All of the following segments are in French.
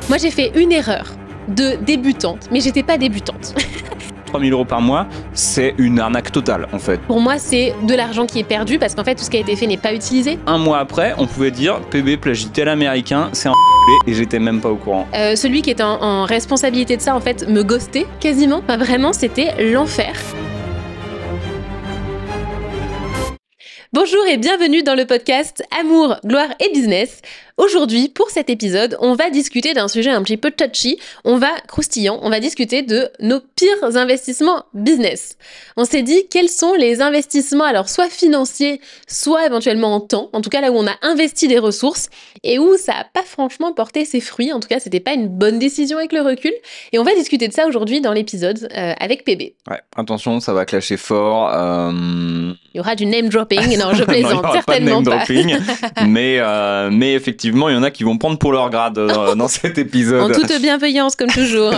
Moi, j'ai fait une erreur de débutante, mais j'étais pas débutante. 3 000 € par mois, c'est une arnaque totale en fait. Pour moi, c'est de l'argent qui est perdu parce qu'en fait, tout ce qui a été fait n'est pas utilisé. Un mois après, on pouvait dire PB plagie tel américain, c'est un et j'étais même pas au courant. Celui qui était en responsabilité de ça, en fait, me ghostait quasiment. Enfin, vraiment, c'était l'enfer. Bonjour et bienvenue dans le podcast Amour, Gloire et Business. Aujourd'hui, pour cet épisode, on va discuter d'un sujet un petit peu touchy, on va discuter de nos pires investissements business. On s'est dit quels sont les investissements, alors soit financiers, soit éventuellement en temps, en tout cas là où on a investi des ressources et où ça n'a pas franchement porté ses fruits, en tout cas c'était pas une bonne décision avec le recul. Et on va discuter de ça aujourd'hui dans l'épisode avec PB. Ouais, attention, ça va clasher fort. Il y aura du name dropping, non je plaisante, non, certainement pas. mais effectivement, il y en a qui vont prendre pour leur grade dans cet épisode. En toute bienveillance, comme toujours.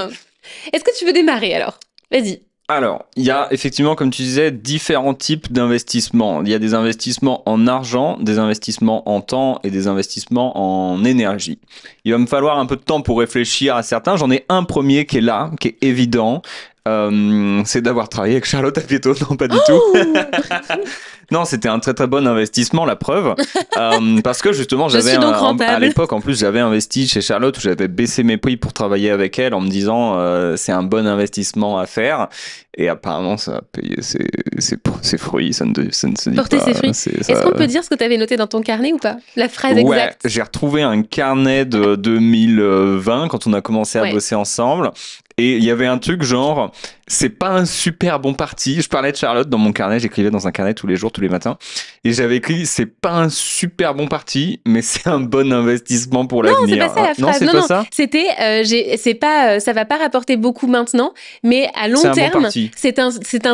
Est-ce que tu veux démarrer alors ? Vas-y. Alors, il y a effectivement, comme tu disais, différents types d'investissements. Il y a des investissements en argent, des investissements en temps et des investissements en énergie. Il va me falloir un peu de temps pour réfléchir à certains. J'en ai un premier qui est là, qui est évident. C'est d'avoir travaillé avec Charlotte Apieto. Non, pas du tout. Non, c'était un très très bon investissement, la preuve. Parce que justement, à l'époque, en plus, j'avais investi chez Charlotte où j'avais baissé mes prix pour travailler avec elle en me disant c'est un bon investissement à faire. Et apparemment, ça a payé ses fruits. Ça ne se dit Porter pas. Ses fruits. Est-ce qu'on peut dire ce que tu avais noté dans ton carnet ou pas ? La phrase exacte. Ouais, j'ai retrouvé un carnet de 2020 quand on a commencé à bosser ensemble. Et il y avait un truc genre, c'est pas un super bon parti. Je parlais de Charlotte dans mon carnet, j'écrivais dans un carnet tous les jours, tous les matins. Et j'avais écrit, c'est pas un super bon parti, mais c'est un bon investissement pour l'avenir. Non, c'est pas ça la phrase. Non, c'est pas ça. C'était, ça va pas rapporter beaucoup maintenant, mais à long terme, c'est un très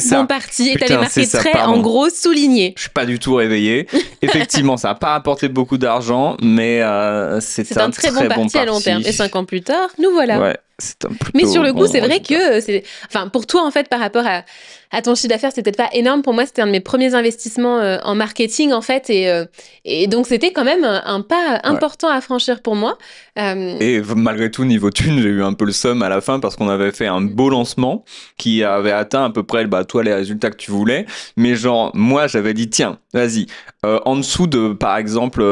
bon parti. Et t'avais marqué très, en gros, souligné. Je suis pas du tout réveillé. Effectivement, ça a pas rapporté beaucoup d'argent, mais c'est un très bon parti à long terme. Et 5 ans plus tard, nous voilà. Ouais. Mais sur le coup, c'est vrai que pour toi, en fait, par rapport à ton chiffre d'affaires, c'était peut-être pas énorme. Pour moi, c'était un de mes premiers investissements en marketing, en fait. Et donc, c'était quand même un pas important à franchir pour moi. Et malgré tout, niveau thune, j'ai eu un peu le seum à la fin parce qu'on avait fait un beau lancement qui avait atteint à peu près, toi, les résultats que tu voulais. Mais genre, moi, j'avais dit, tiens, vas-y, en dessous de, par exemple,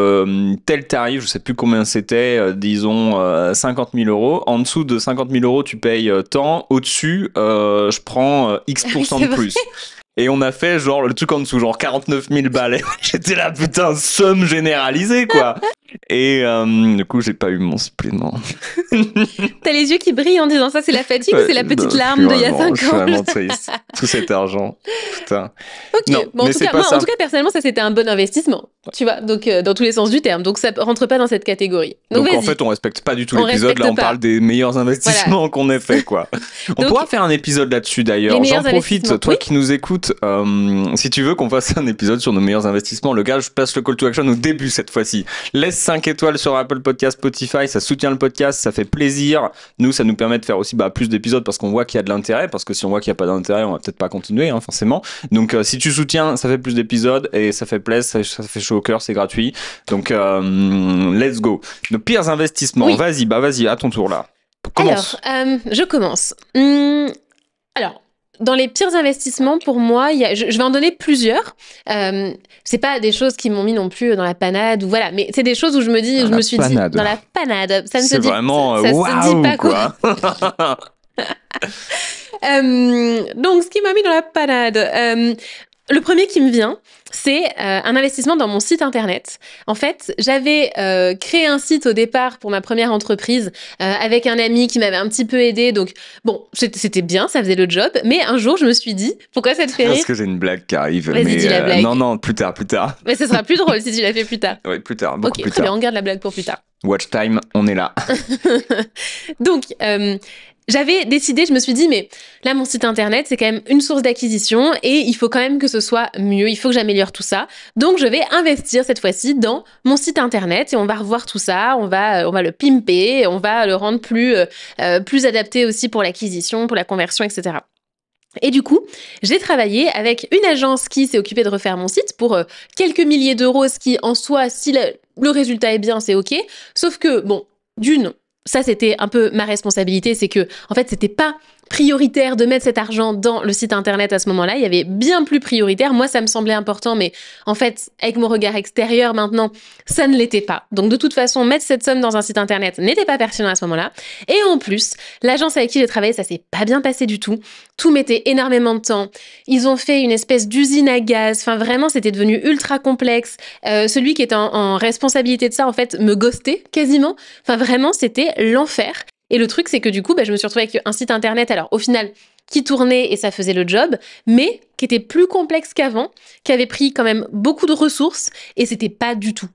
tel tarif, je sais plus combien c'était, disons 50 000 €. En dessous de 50 000 €, tu payes tant. Au-dessus, je prends X% de plus. Et on a fait genre le truc en dessous, genre 49 000 balles. J'étais là, putain, somme généralisée, quoi. Et du coup, j'ai pas eu mon supplément. T'as les yeux qui brillent en disant ça, c'est la fatigue ou c'est la petite larme d'il y a 5 ans ? Je suis vraiment triste. Tout cet argent. Putain. Ok, non, en tout cas, personnellement, ça c'était un bon investissement. Tu vois, donc dans tous les sens du terme. Donc ça rentre pas dans cette catégorie. Donc en fait, on respecte pas du tout l'épisode. Là, on parle des meilleurs investissements qu'on ait fait, quoi. On pourra faire un épisode là-dessus d'ailleurs. J'en profite, toi qui nous écoutes, si tu veux qu'on fasse un épisode sur nos meilleurs investissements, le gars, je passe le call to action au début cette fois-ci. Laisse 5 étoiles sur Apple Podcast, Spotify, ça soutient le podcast, ça fait plaisir. Nous, ça nous permet de faire aussi plus d'épisodes parce qu'on voit qu'il y a de l'intérêt, parce que si on voit qu'il n'y a pas d'intérêt, on va peut-être pas continuer, forcément. Donc si tu soutiens, ça fait plus d'épisodes et ça fait plaisir, ça fait chaud au cœur, c'est gratuit. Donc let's go. Nos pires investissements, vas-y, à ton tour là. Commence. Alors, je commence. Alors, dans les pires investissements, pour moi, je vais en donner plusieurs. C'est pas des choses qui m'ont mis non plus dans la panade ou voilà, mais c'est des choses où je me suis dit dans la panade. Ça ne se dit vraiment ça se dit pas quoi. Donc, ce qui m'a mis dans la panade. Le premier qui me vient, c'est un investissement dans mon site internet. En fait, j'avais créé un site au départ pour ma première entreprise avec un ami qui m'avait un petit peu aidé. Donc, bon, c'était bien, ça faisait le job. Mais un jour, je me suis dit, pourquoi ça te fait rire ? Parce que j'ai une blague qui arrive. Vas-y, dis la blague. Non, plus tard. Mais ce sera plus drôle si tu la fais plus tard. Oui, plus tard, beaucoup plus très tard. bien, on garde la blague pour plus tard. Watch time, on est là. Donc, j'avais décidé, je me suis dit, mais là, mon site internet, c'est quand même une source d'acquisition et il faut quand même que ce soit mieux, il faut que j'améliore tout ça. Donc, je vais investir cette fois-ci dans mon site internet et on va revoir tout ça, on va le pimper, on va le rendre plus adapté aussi pour l'acquisition, pour la conversion, etc. Et du coup, j'ai travaillé avec une agence qui s'est occupée de refaire mon site pour quelques milliers d'euros, ce qui, en soi, si le résultat est bien, c'est OK. Sauf que, bon, d'une, ça, c'était un peu ma responsabilité, c'est que, en fait, c'était pas prioritaire de mettre cet argent dans le site internet à ce moment-là. Il y avait bien plus prioritaire. Moi, ça me semblait important, mais en fait, avec mon regard extérieur maintenant, ça ne l'était pas. Donc, de toute façon, mettre cette somme dans un site internet n'était pas pertinent à ce moment-là. Et en plus, l'agence avec qui j'ai travaillé, ça s'est pas bien passé du tout. Tout mettait énormément de temps. Ils ont fait une espèce d'usine à gaz. Enfin, vraiment, c'était devenu ultra complexe. Celui qui était en responsabilité de ça, en fait, me ghostait quasiment. Enfin, vraiment, c'était l'enfer. Et le truc, c'est que du coup, je me suis retrouvée avec un site internet, alors au final, qui tournait et ça faisait le job, mais qui était plus complexe qu'avant, qui avait pris quand même beaucoup de ressources, et c'était pas du tout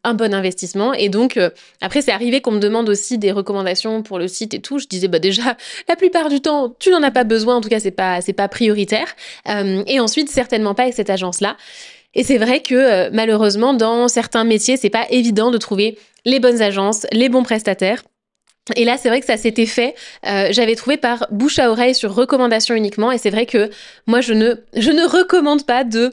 un bon investissement. Et donc, après, c'est arrivé qu'on me demande aussi des recommandations pour le site et tout. Je disais, déjà, la plupart du temps, tu n'en as pas besoin, en tout cas, c'est pas prioritaire. Et ensuite, certainement pas avec cette agence-là. Et c'est vrai que malheureusement, dans certains métiers, c'est pas évident de trouver les bonnes agences, les bons prestataires. Et là, c'est vrai que ça s'était fait. J'avais trouvé par bouche à oreille sur recommandation uniquement. Et c'est vrai que moi, je ne recommande pas de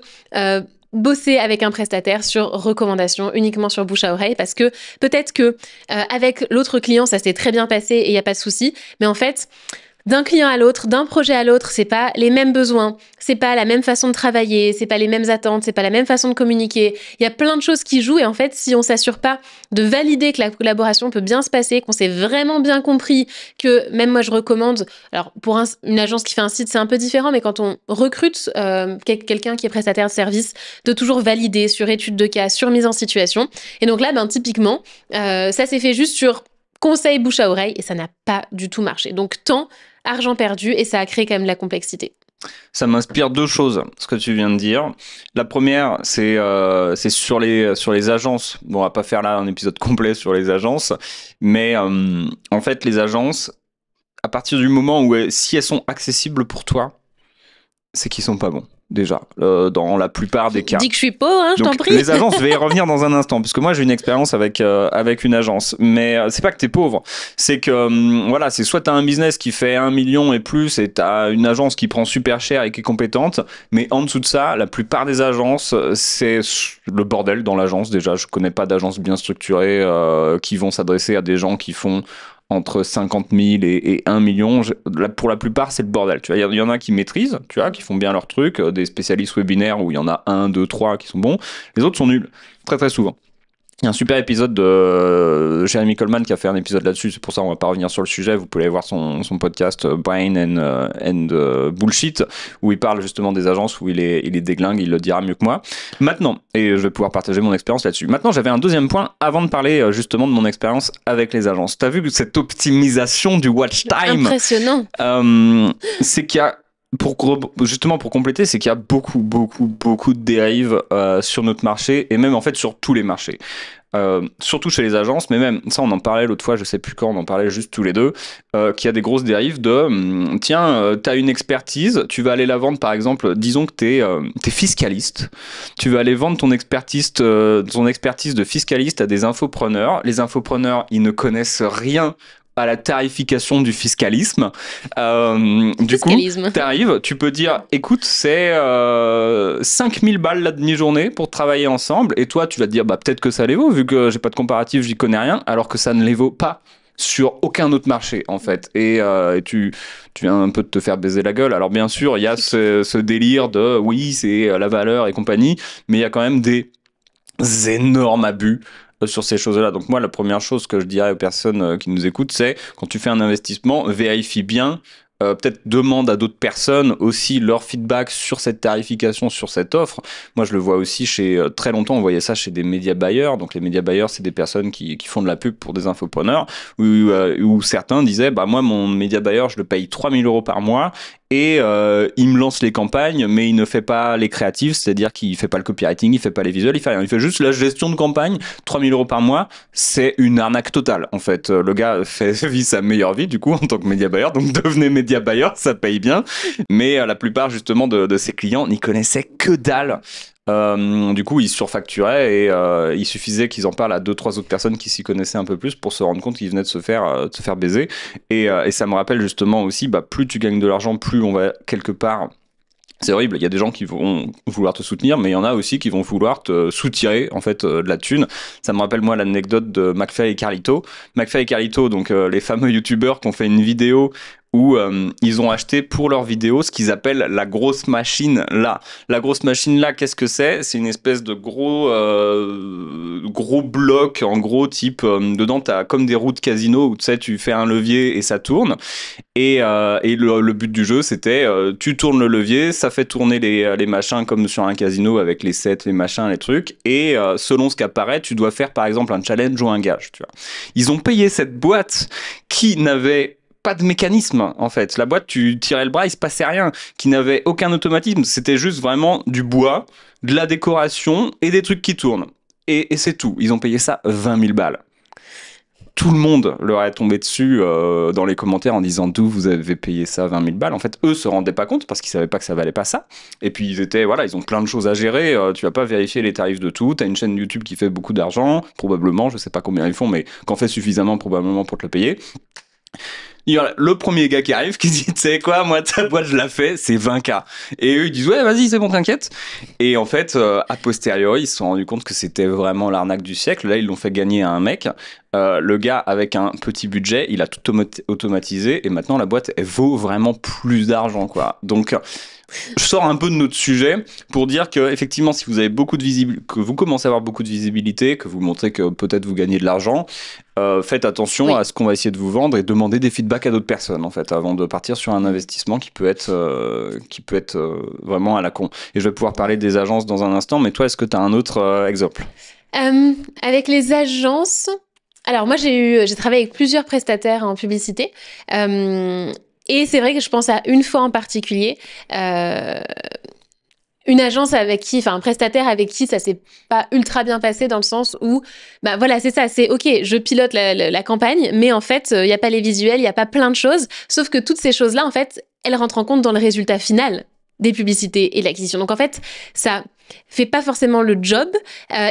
bosser avec un prestataire sur recommandation uniquement sur bouche à oreille, parce que peut-être que avec l'autre client, ça s'est très bien passé et il n'y a pas de souci. Mais en fait, d'un client à l'autre, d'un projet à l'autre, c'est pas les mêmes besoins, c'est pas la même façon de travailler, c'est pas les mêmes attentes, c'est pas la même façon de communiquer. Il y a plein de choses qui jouent et en fait, si on s'assure pas de valider que la collaboration peut bien se passer, qu'on s'est vraiment bien compris, que même moi je recommande, alors pour une agence qui fait un site, c'est un peu différent, mais quand on recrute quelqu'un qui est prestataire de service, de toujours valider sur étude de cas, sur mise en situation. Et donc là, typiquement, ça s'est fait juste sur conseil bouche à oreille et ça n'a pas du tout marché. Donc argent perdu, et ça a créé quand même de la complexité. Ça m'inspire deux choses, ce que tu viens de dire. La première, c'est sur les agences. Bon, on va pas faire là un épisode complet sur les agences, mais en fait, les agences, à partir du moment où si elles sont accessibles pour toi, c'est qu'ils sont pas bons. Déjà, dans la plupart des cas. Dis que je suis pauvre, hein, je t'en prie. Les agences, je vais y revenir dans un instant, parce que moi j'ai une expérience avec une agence. Mais c'est pas que t'es pauvre, c'est que voilà, c'est soit t'as un business qui fait 1 million et plus, et t'as une agence qui prend super cher et qui est compétente, mais en dessous de ça, la plupart des agences, c'est le bordel dans l'agence. Déjà, je connais pas d'agence bien structurée qui vont s'adresser à des gens qui font entre 50 000 et 1 million, pour la plupart, c'est le bordel. Tu vois, il y en a qui maîtrisent, tu vois, qui font bien leur truc, des spécialistes webinaires où il y en a 1, 2, 3 qui sont bons. Les autres sont nuls, très très souvent. Il y a un super épisode de Jeremy Coleman qui a fait un épisode là-dessus, c'est pour ça on va pas revenir sur le sujet, vous pouvez aller voir son podcast Brain and Bullshit, où il parle justement des agences, où il est déglingue, il le dira mieux que moi. Maintenant, et je vais pouvoir partager mon expérience là-dessus. Maintenant, j'avais un deuxième point avant de parler justement de mon expérience avec les agences. T'as vu que cette optimisation du watch time, impressionnant, c'est qu'il y a justement pour compléter, c'est qu'il y a beaucoup de dérives sur notre marché, et même en fait sur tous les marchés. Surtout chez les agences, mais même ça on en parlait l'autre fois, je sais plus quand, on en parlait juste tous les deux, qu'il y a des grosses dérives de t'as une expertise, tu vas aller la vendre, par exemple, disons que t'es fiscaliste, tu vas aller vendre ton expertise de fiscaliste à des infopreneurs. Les infopreneurs, ils ne connaissent rien à la tarification du fiscalisme. Du coup, t'arrives, tu peux dire, écoute, c'est 5000 balles la demi-journée pour travailler ensemble, et toi, tu vas te dire, peut-être que ça les vaut, vu que j'ai pas de comparatif, j'y connais rien, alors que ça ne les vaut pas sur aucun autre marché, en fait. Et tu viens un peu de te faire baiser la gueule. Alors, bien sûr, il y a ce délire de, oui, c'est la valeur et compagnie, mais il y a quand même des énormes abus sur ces choses-là. Donc moi, la première chose que je dirais aux personnes qui nous écoutent, c'est quand tu fais un investissement, vérifie bien, peut-être demande à d'autres personnes aussi leur feedback sur cette tarification, sur cette offre. Moi, je le vois aussi très longtemps, on voyait ça chez des média buyers. Donc les média buyers, c'est des personnes qui font de la pub pour des infopreneurs, où certains disaient, moi, mon média buyer, je le paye 3 000 € par mois, et il me lance les campagnes, mais il ne fait pas les créatives, c'est-à-dire qu'il fait pas le copywriting, il fait pas les visuels, il fait rien, il fait juste la gestion de campagne. 3 000 € par mois, c'est une arnaque totale. En fait, le gars vit sa meilleure vie du coup en tant que média buyer, donc devenez média buyer, ça paye bien, mais la plupart justement de ses clients n'y connaissaient que dalle. Du coup, ils surfacturaient, et il suffisait qu'ils en parlent à 2-3 autres personnes qui s'y connaissaient un peu plus pour se rendre compte qu'ils venaient de se faire baiser. Et ça me rappelle justement aussi, plus tu gagnes de l'argent, plus on va quelque part C'est horrible, il y a des gens qui vont vouloir te soutenir, mais il y en a aussi qui vont vouloir te soutirer en fait de la thune. Ça me rappelle moi l'anecdote de McFly et Carlito. McFly et Carlito, donc les fameux youtubeurs qui ont fait une vidéo où ils ont acheté pour leur vidéo ce qu'ils appellent la grosse machine là. La grosse machine là, qu'est-ce que c'est ? C'est une espèce de gros bloc, en gros type, dedans t'as comme des roues de casino où tu sais, tu fais un levier et ça tourne. Et le but du jeu, c'était tu tournes le levier, ça fait tourner les machins comme sur un casino avec les sets, les machins, les trucs. Et selon ce qui apparaît, tu dois faire par exemple un challenge ou un gage. Tu vois. Ils ont payé cette boîte qui n'avait pas de mécanisme en fait. La boîte, tu tirais le bras, il se passait rien, qui n'avait aucun automatisme. C'était juste vraiment du bois, de la décoration et des trucs qui tournent. Et c'est tout. Ils ont payé ça 20 000 balles. Tout le monde leur est tombé dessus dans les commentaires en disant d'où vous avez payé ça 20 000 balles. En fait, eux se rendaient pas compte parce qu'ils savaient pas que ça valait pas ça. Et puis ils ont plein de choses à gérer. Tu vas pas vérifier les tarifs de tout. T'as une chaîne YouTube qui fait beaucoup d'argent, probablement. Je sais pas combien ils font, mais qu'en fait suffisamment probablement pour te le payer. Il y a le premier gars qui arrive qui dit, tu sais quoi, moi ta boîte je la fais, c'est 20K. Et eux ils disent ouais vas-y c'est bon t'inquiète. Et en fait a posteriori ils se sont rendus compte que c'était vraiment l'arnaque du siècle. Là ils l'ont fait gagner à un mec. Le gars avec un petit budget, il a tout automatisé et maintenant la boîte elle vaut vraiment plus d'argent quoi. Donc je sors un peu de notre sujet pour dire que effectivement si vous avez beaucoup de visibilité, que vous commencez à avoir beaucoup de visibilité, que vous montrez que peut-être vous gagnez de l'argent, faites attention à ce qu'on va essayer de vous vendre et demandez des feedbacks à d'autres personnes en fait avant de partir sur un investissement qui peut être vraiment à la con. Et je vais pouvoir parler des agences dans un instant, mais toi est-ce que tu as un autre exemple? Avec les agences, alors moi j'ai travaillé avec plusieurs prestataires en publicité. Et c'est vrai que je pense à une fois en particulier, une agence avec qui, enfin un prestataire avec qui ça s'est pas ultra bien passé dans le sens où, bah voilà, c'est ça, c'est ok, je pilote la campagne, mais en fait, il y a pas les visuels, il y a pas plein de choses, sauf que toutes ces choses-là, en fait, elles rentrent en compte dans le résultat final des publicités et de l'acquisition. Donc en fait, ça fait pas forcément le job,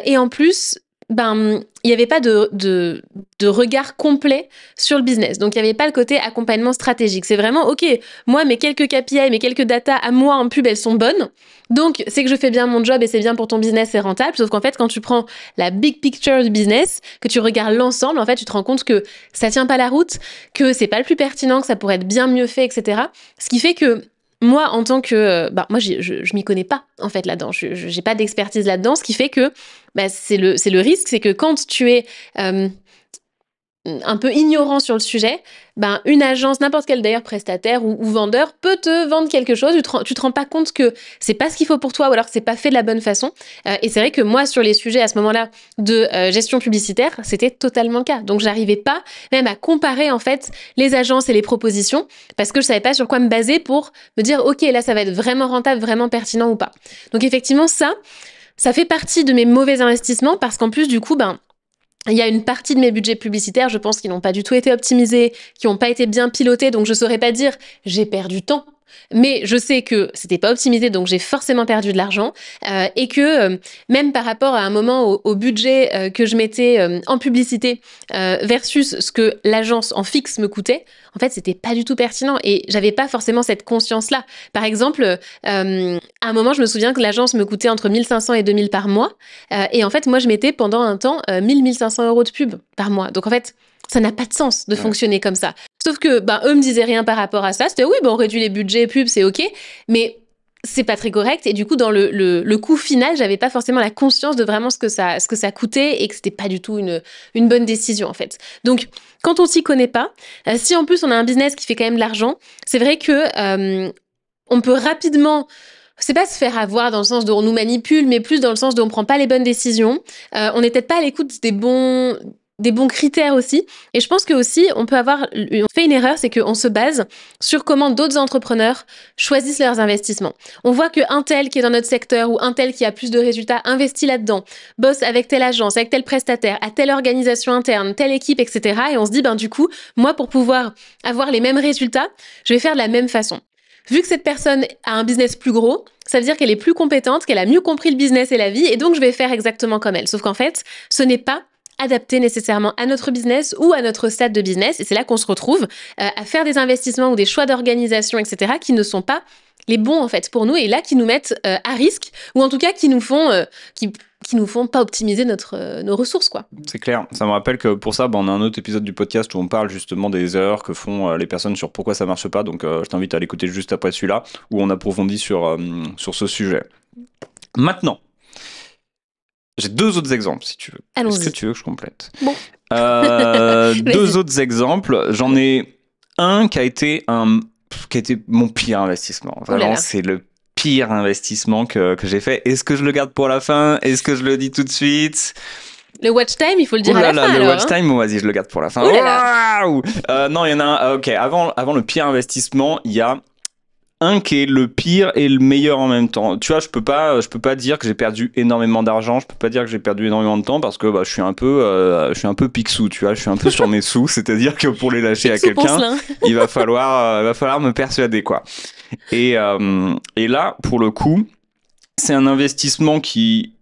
et en plus, il n'y avait pas de regard complet sur le business. Donc, il n'y avait pas le côté accompagnement stratégique. C'est vraiment, OK, moi, mes quelques KPI, mes quelques data à moi en pub, elles sont bonnes. Donc, c'est que je fais bien mon job et c'est bien pour ton business, c'est rentable. Sauf qu'en fait, quand tu prends la big picture du business, que tu regardes l'ensemble, en fait, tu te rends compte que ça tient pas la route, que c'est pas le plus pertinent, que ça pourrait être bien mieux fait, etc. Ce qui fait que moi, en tant que... moi, je m'y connais pas, en fait, là-dedans. Je j'ai pas d'expertise là-dedans, ce qui fait que c'est le risque, c'est que quand tu es un peu ignorant sur le sujet, une agence, n'importe quel d'ailleurs prestataire ou vendeur peut te vendre quelque chose, tu te rends pas compte que c'est pas ce qu'il faut pour toi ou alors que c'est pas fait de la bonne façon. Et c'est vrai que moi, sur les sujets à ce moment-là de gestion publicitaire, c'était totalement le cas. Donc, j'arrivais pas même à comparer en fait les agences et les propositions parce que je savais pas sur quoi me baser pour me dire ok, là, ça va être vraiment rentable, vraiment pertinent ou pas. Donc, effectivement, ça fait partie de mes mauvais investissements parce qu'en plus, du coup, il y a une partie de mes budgets publicitaires, je pense, qui n'ont pas du tout été optimisés, qui n'ont pas été bien pilotés, donc je saurais pas dire j'ai perdu temps. Mais je sais que c'était pas optimisé, donc j'ai forcément perdu de l'argent et que même par rapport à un moment au budget que je mettais en publicité versus ce que l'agence en fixe me coûtait, en fait, c'était pas du tout pertinent et j'avais pas forcément cette conscience-là. Par exemple, à un moment, je me souviens que l'agence me coûtait entre 1500 et 2000 par mois et en fait, moi, je mettais pendant un temps 1500 euros de pub par mois. Donc en fait, ça n'a pas de sens de fonctionner comme ça. Sauf que, eux me disaient rien par rapport à ça. C'était oui, on réduit les budgets pub, c'est ok. Mais c'est pas très correct. Et du coup, dans le coût final, j'avais pas forcément la conscience de vraiment ce que ça coûtait et que c'était pas du tout une bonne décision, en fait. Donc, quand on s'y connaît pas, si en plus on a un business qui fait quand même de l'argent, c'est vrai que, on peut rapidement, c'est pas se faire avoir dans le sens où on nous manipule, mais plus dans le sens où on prend pas les bonnes décisions. On n'est peut-être pas à l'écoute des bons critères aussi. Et je pense que aussi, on fait une erreur, c'est qu'on se base sur comment d'autres entrepreneurs choisissent leurs investissements. On voit qu'un tel qui est dans notre secteur ou un tel qui a plus de résultats investit là-dedans, bosse avec telle agence, avec tel prestataire, à telle organisation interne, telle équipe, etc. Et on se dit, du coup, moi, pour pouvoir avoir les mêmes résultats, je vais faire de la même façon. Vu que cette personne a un business plus gros, ça veut dire qu'elle est plus compétente, qu'elle a mieux compris le business et la vie, et donc je vais faire exactement comme elle. Sauf qu'en fait, ce n'est pas adapté nécessairement à notre business ou à notre stade de business. Et c'est là qu'on se retrouve à faire des investissements ou des choix d'organisation, etc., qui ne sont pas les bons en fait pour nous et là qui nous mettent à risque ou en tout cas qui nous font qui nous font pas optimiser nos ressources, quoi. C'est clair. Ça me rappelle que pour ça, on a un autre épisode du podcast où on parle justement des erreurs que font les personnes sur pourquoi ça marche pas. Donc, je t'invite à l'écouter juste après celui-là où on approfondit sur ce sujet. Maintenant, j'ai 2 autres exemples si tu veux. Allons-y. Est-ce que tu veux que je complète? Bon. 2 autres exemples. J'en ai un qui a été mon pire investissement. Vraiment, c'est le pire investissement que j'ai fait. Est-ce que je le garde pour la fin? Est-ce que je le dis tout de suite? Le watch time, il faut le dire à la fin. Le watch time, bon, vas-y, je le garde pour la fin. Non, il y en a un. Ok, avant le pire investissement, il y a un qui est le pire et le meilleur en même temps. Tu vois, je peux pas dire que j'ai perdu énormément d'argent, je peux pas dire que j'ai perdu énormément de temps parce que je suis un peu pixou, tu vois, je suis un peu sur mes sous, c'est-à-dire que pour les lâcher à quelqu'un, il va falloir me persuader, quoi. Et là, pour le coup, c'est un investissement qui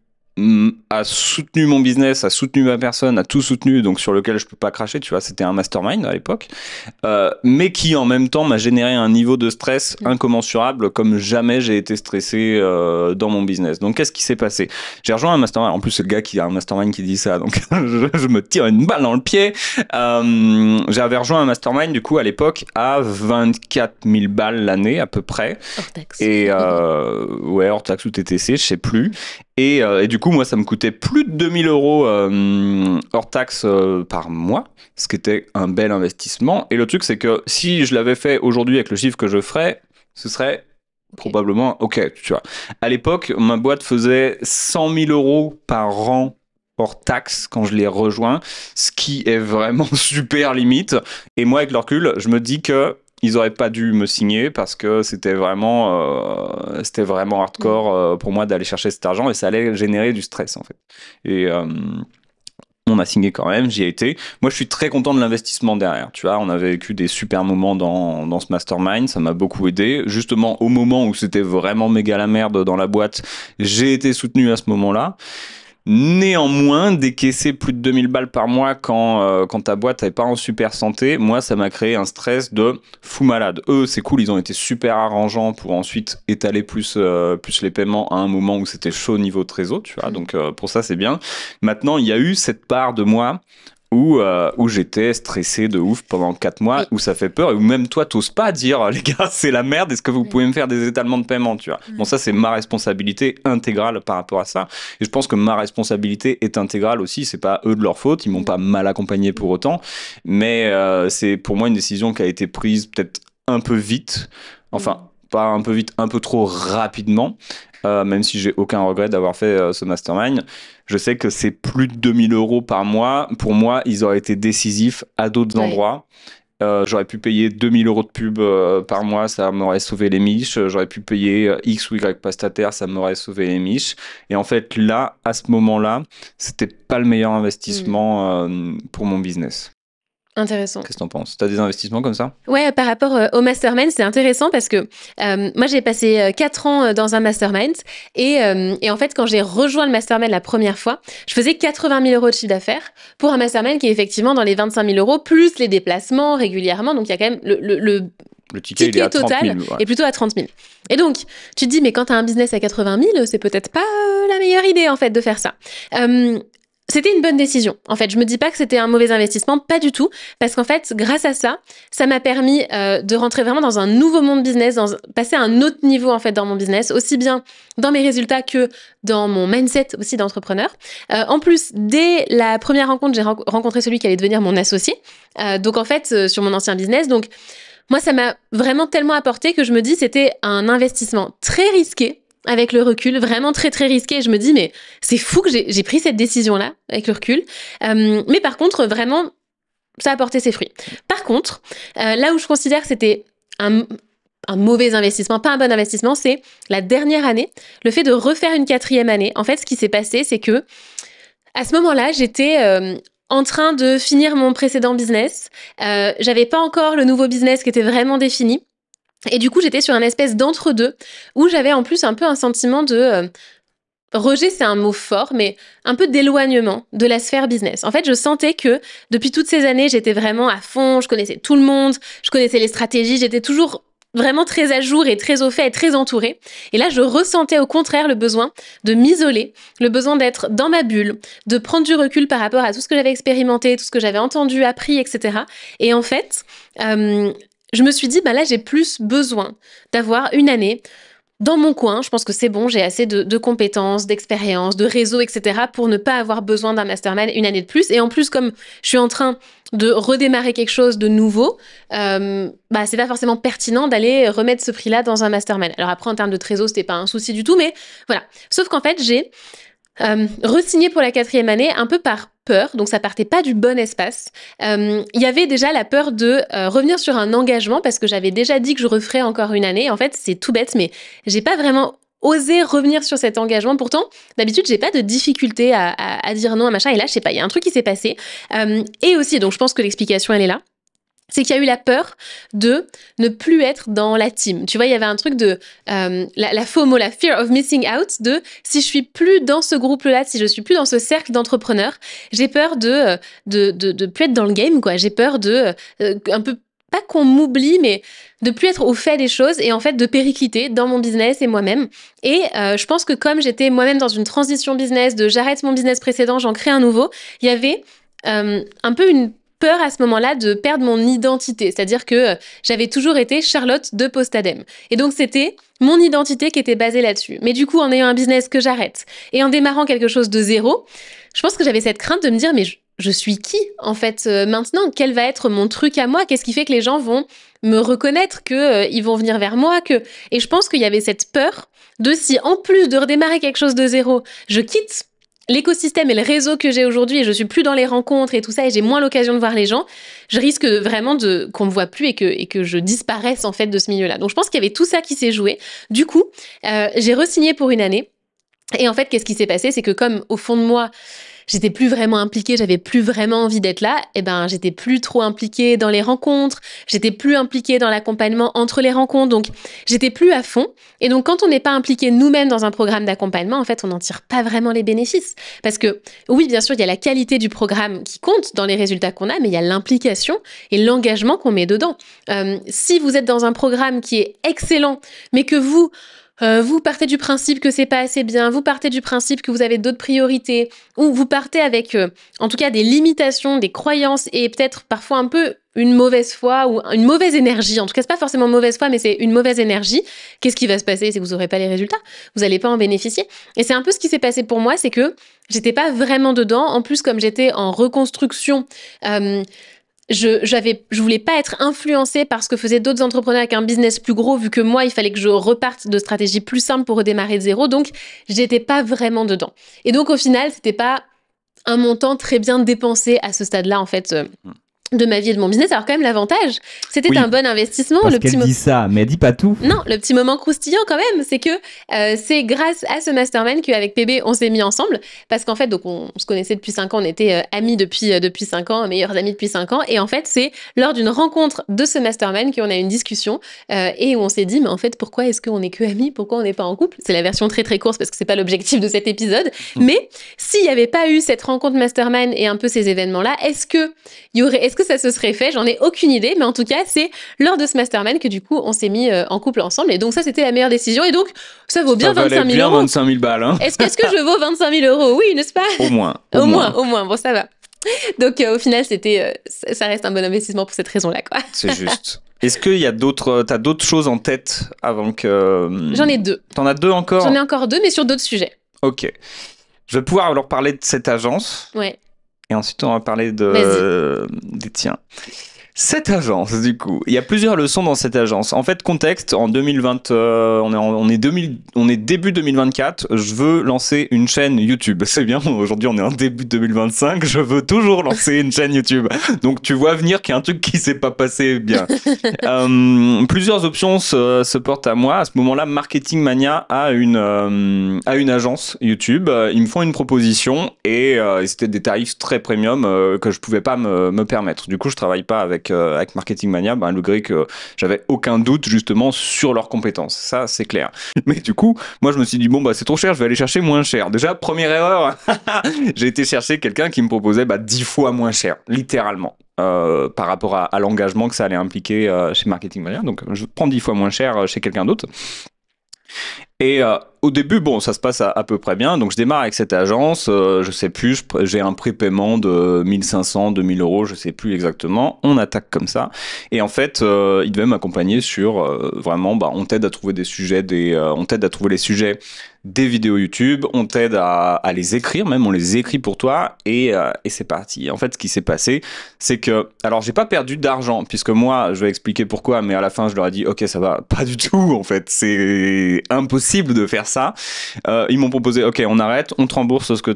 a soutenu mon business, a soutenu ma personne, a tout soutenu, donc sur lequel je peux pas cracher, tu vois, c'était un mastermind à l'époque, mais qui en même temps m'a généré un niveau de stress incommensurable comme jamais j'ai été stressé dans mon business. Donc qu'est-ce qui s'est passé? J'ai rejoint un mastermind, en plus c'est le gars qui a un mastermind qui dit ça, donc je me tire une balle dans le pied. J'avais rejoint un mastermind du coup à l'époque à 24 000 balles l'année à peu près. Hors taxe. Et ouais, hors taxe ou TTC, je sais plus. Et du coup, moi, ça me coûtait plus de 2 000 euros hors taxe par mois, ce qui était un bel investissement. Et le truc, c'est que si je l'avais fait aujourd'hui avec le chiffre que je ferais, ce serait probablement OK, tu vois. À l'époque, ma boîte faisait 100 000 euros par an hors taxe quand je l'ai rejoint, ce qui est vraiment super limite. Et moi, avec le recul, je me dis que ils auraient pas dû me signer parce que c'était vraiment hardcore pour moi d'aller chercher cet argent et ça allait générer du stress en fait. Et on m'a signé quand même, j'y ai été. Moi, je suis très content de l'investissement derrière. Tu vois, on avait vécu des super moments dans ce mastermind, ça m'a beaucoup aidé. Justement, au moment où c'était vraiment méga la merde dans la boîte, j'ai été soutenu à ce moment-là. Néanmoins, décaisser plus de 2000 balles par mois quand ta boîte n'est pas en super santé, moi, ça m'a créé un stress de fou malade. Eux, c'est cool, ils ont été super arrangeants pour ensuite étaler plus les paiements à un moment où c'était chaud niveau trésor, tu vois. Donc, pour ça, c'est bien. Maintenant, il y a eu cette part de moi où j'étais stressé de ouf pendant 4 mois, où ça fait peur, et où même toi, t'oses pas dire, les gars, c'est la merde, est-ce que vous pouvez me faire des étalements de paiement, tu vois. Bon, ça, c'est ma responsabilité intégrale par rapport à ça, et je pense que ma responsabilité est intégrale aussi, c'est pas eux de leur faute, ils m'ont pas mal accompagné pour autant, mais c'est pour moi une décision qui a été prise peut-être un peu vite, enfin, pas un peu vite, un peu trop rapidement, même si j'ai aucun regret d'avoir fait ce mastermind. Je sais que c'est plus de 2000 euros par mois. Pour moi, ils auraient été décisifs à d'autres endroits. J'aurais pu payer 2000 euros de pub par mois, ça m'aurait sauvé les miches. J'aurais pu payer X ou Y prestataire, ça m'aurait sauvé les miches. Et en fait, là, à ce moment-là, c'était pas le meilleur investissement pour mon business. Intéressant. Qu'est-ce que t'en penses? T'as des investissements comme ça? Ouais, par rapport au mastermind, c'est intéressant parce que moi, j'ai passé 4 ans dans un mastermind et en fait, quand j'ai rejoint le mastermind la première fois, je faisais 80 000 euros de chiffre d'affaires pour un mastermind qui est effectivement dans les 25 000 euros, plus les déplacements régulièrement. Donc, il y a quand même le ticket il est à 30 000, total est plutôt à 30 000. Et donc, tu te dis, mais quand tu as un business à 80 000, c'est peut-être pas la meilleure idée, en fait, de faire ça. C'était une bonne décision. En fait, je me dis pas que c'était un mauvais investissement, pas du tout, parce qu'en fait, grâce à ça, ça m'a permis de rentrer vraiment dans un nouveau monde business, passer à un autre niveau en fait dans mon business, aussi bien dans mes résultats que dans mon mindset aussi d'entrepreneur. En plus, dès la première rencontre, j'ai rencontré celui qui allait devenir mon associé. Donc en fait, sur mon ancien business, donc moi, ça m'a vraiment tellement apporté que je me dis c'était un investissement très risqué. Avec le recul, vraiment très très risqué. Je me dis, mais c'est fou que j'ai pris cette décision-là, avec le recul. Mais par contre, vraiment, ça a porté ses fruits. Par contre, là où je considère que c'était un mauvais investissement, pas un bon investissement, c'est la dernière année, le fait de refaire une 4e année. En fait, ce qui s'est passé, c'est que à ce moment-là, j'étais en train de finir mon précédent business. J'avais pas encore le nouveau business qui était vraiment défini. Et du coup, j'étais sur un espèce d'entre-deux où j'avais en plus un peu un sentiment de rejet, c'est un mot fort, mais un peu d'éloignement de la sphère business. En fait, je sentais que depuis toutes ces années, j'étais vraiment à fond, je connaissais tout le monde, je connaissais les stratégies, j'étais toujours vraiment très à jour et très au fait et très entourée. Et là, je ressentais au contraire le besoin de m'isoler, le besoin d'être dans ma bulle, de prendre du recul par rapport à tout ce que j'avais expérimenté, tout ce que j'avais entendu, appris, etc. Et en fait, je me suis dit, bah là, j'ai plus besoin d'avoir une année dans mon coin. Je pense que c'est bon, j'ai assez de compétences, d'expérience, de réseau, etc. pour ne pas avoir besoin d'un mastermind une année de plus. Et en plus, comme je suis en train de redémarrer quelque chose de nouveau, bah c'est pas forcément pertinent d'aller remettre ce prix-là dans un mastermind. Alors après, en termes de trésor, c'était pas un souci du tout, mais voilà. Sauf qu'en fait, j'ai re-signé pour la 4e année un peu par peur, donc ça partait pas du bon espace. Il y avait déjà la peur de revenir sur un engagement parce que j'avais déjà dit que je referais encore une année. En fait, c'est tout bête, mais j'ai pas vraiment osé revenir sur cet engagement. Pourtant, d'habitude, j'ai pas de difficulté à dire non à machin. Et là, je sais pas, il y a un truc qui s'est passé. Et aussi, donc je pense que l'explication, elle est là. C'est qu'il y a eu la peur de ne plus être dans la team. Tu vois, il y avait un truc de la FOMO, la fear of missing out, de si je suis plus dans ce groupe-là, si je suis plus dans ce cercle d'entrepreneurs, j'ai peur de plus être dans le game, quoi. J'ai peur de un peu pas qu'on m'oublie, mais de plus être au fait des choses et en fait de péricliter dans mon business et moi-même. Et je pense que comme j'étais moi-même dans une transition business, de j'arrête mon business précédent, j'en crée un nouveau, il y avait un peu une peur à ce moment-là de perdre mon identité. C'est-à-dire que j'avais toujours été Charlotte de Postadem. Et donc, c'était mon identité qui était basée là-dessus. Mais du coup, en ayant un business que j'arrête et en démarrant quelque chose de zéro, je pense que j'avais cette crainte de me dire, mais je suis qui, en fait, maintenant? Quel va être mon truc à moi? Qu'est-ce qui fait que les gens vont me reconnaître, qu'ils vont venir vers moi? Et je pense qu'il y avait cette peur de si, en plus de redémarrer quelque chose de zéro, je quitte l'écosystème et le réseau que j'ai aujourd'hui et je suis plus dans les rencontres et tout ça et j'ai moins l'occasion de voir les gens, je risque vraiment qu'on me voit plus et que je disparaisse en fait de ce milieu-là. Donc je pense qu'il y avait tout ça qui s'est joué. Du coup, j'ai re-signé pour une année. Et en fait, qu'est-ce qui s'est passé? C'est que comme au fond de moi, j'étais plus vraiment impliquée, j'avais plus vraiment envie d'être là, et ben j'étais plus trop impliquée dans les rencontres, j'étais plus impliquée dans l'accompagnement entre les rencontres, donc j'étais plus à fond. Et donc quand on n'est pas impliqué nous-mêmes dans un programme d'accompagnement, en fait, on n'en tire pas vraiment les bénéfices. Parce que oui, bien sûr, il y a la qualité du programme qui compte dans les résultats qu'on a, mais il y a l'implication et l'engagement qu'on met dedans. Si vous êtes dans un programme qui est excellent, mais que vous partez du principe que c'est pas assez bien, vous partez du principe que vous avez d'autres priorités, ou vous partez avec, en tout cas, des limitations, des croyances et peut-être parfois un peu une mauvaise foi ou une mauvaise énergie. En tout cas, c'est pas forcément mauvaise foi, mais c'est une mauvaise énergie. Qu'est-ce qui va se passer? C'est que vous aurez pas les résultats. Vous allez pas en bénéficier. Et c'est un peu ce qui s'est passé pour moi, c'est que j'étais pas vraiment dedans. En plus, comme j'étais en reconstruction, je voulais pas être influencée par ce que faisaient d'autres entrepreneurs avec un business plus gros, vu que moi, il fallait que je reparte de stratégies plus simples pour redémarrer de zéro. Donc, j'étais pas vraiment dedans. Et donc, au final, c'était pas un montant très bien dépensé à ce stade-là, en fait, de ma vie et de mon business. Alors quand même, l'avantage, c'était un bon investissement. Parce qu'elle dit ça, mais elle dit pas tout. Non, le petit moment croustillant quand même, c'est que c'est grâce à ce mastermind qu'avec PB, on s'est mis ensemble. Parce qu'en fait, donc on se connaissait depuis 5 ans, on était amis depuis 5 ans, meilleurs amis depuis 5 ans. Et en fait, c'est lors d'une rencontre de ce mastermind qu'on a eu une discussion et où on s'est dit, mais en fait, pourquoi est-ce qu'on n'est que amis? Pourquoi on n'est pas en couple? C'est la version très très courte parce que c'est pas l'objectif de cet épisode. Mais s'il n'y avait pas eu cette rencontre mastermind et un peu ces événements-là, est-ce que ça se serait fait? J'en ai aucune idée, mais en tout cas, c'est lors de ce mastermind que du coup, on s'est mis en couple ensemble. Et donc ça, c'était la meilleure décision. Et donc, ça vaut bien 25 000 euros. Bien 25 000 balles. Hein. Est-ce que je vaux 25 000 euros? Oui, n'est-ce pas? Au moins. Au moins. Bon, ça va. Donc au final, ça reste un bon investissement pour cette raison-là, quoi. C'est juste. Est-ce qu'il y a t'as d'autres choses en tête avant que... J'en ai 2. T'en as 2 encore? J'en ai encore 2, mais sur d'autres sujets. Ok. Je vais pouvoir alors parler de cette agence. Ouais. Et ensuite, on va parler des tiens. Cette agence, du coup, il y a plusieurs leçons dans cette agence. En fait, contexte, en 2020, on est début 2024, je veux lancer une chaîne YouTube. C'est bien, aujourd'hui on est en début 2025, je veux toujours lancer une chaîne YouTube. Donc tu vois venir qu'il y a un truc qui s'est pas passé bien. Plusieurs options se portent à moi. À ce moment-là, Marketing Mania a une agence YouTube. Ils me font une proposition et c'était des tarifs très premium que je pouvais pas me permettre. Du coup, je travaille pas avec Marketing Mania, malgré que j'avais aucun doute justement sur leurs compétences. Ça, c'est clair. Mais du coup, moi, je me suis dit, bon, c'est trop cher, je vais aller chercher moins cher. Déjà, première erreur, j'ai été chercher quelqu'un qui me proposait 10 fois moins cher, littéralement. par rapport à l'engagement que ça allait impliquer chez Marketing Mania. Donc, je prends 10 fois moins cher chez quelqu'un d'autre. Et au début, bon, ça se passe à peu près bien. Donc, je démarre avec cette agence. Je sais plus, j'ai un prépaiement de 1500, 2000 euros, je sais plus exactement. On attaque comme ça. Et en fait, il devait m'accompagner sur vraiment, on t'aide à trouver des sujets, on t'aide à trouver les sujets des vidéos YouTube, on t'aide à les écrire, même on les écrit pour toi, et c'est parti. Et en fait, ce qui s'est passé, c'est que, alors j'ai pas perdu d'argent, puisque moi, je vais expliquer pourquoi, mais à la fin, je leur ai dit, ok, ça va pas du tout, en fait, c'est impossible de faire ça. Ils m'ont proposé, ok, on arrête, on te rembourse ce que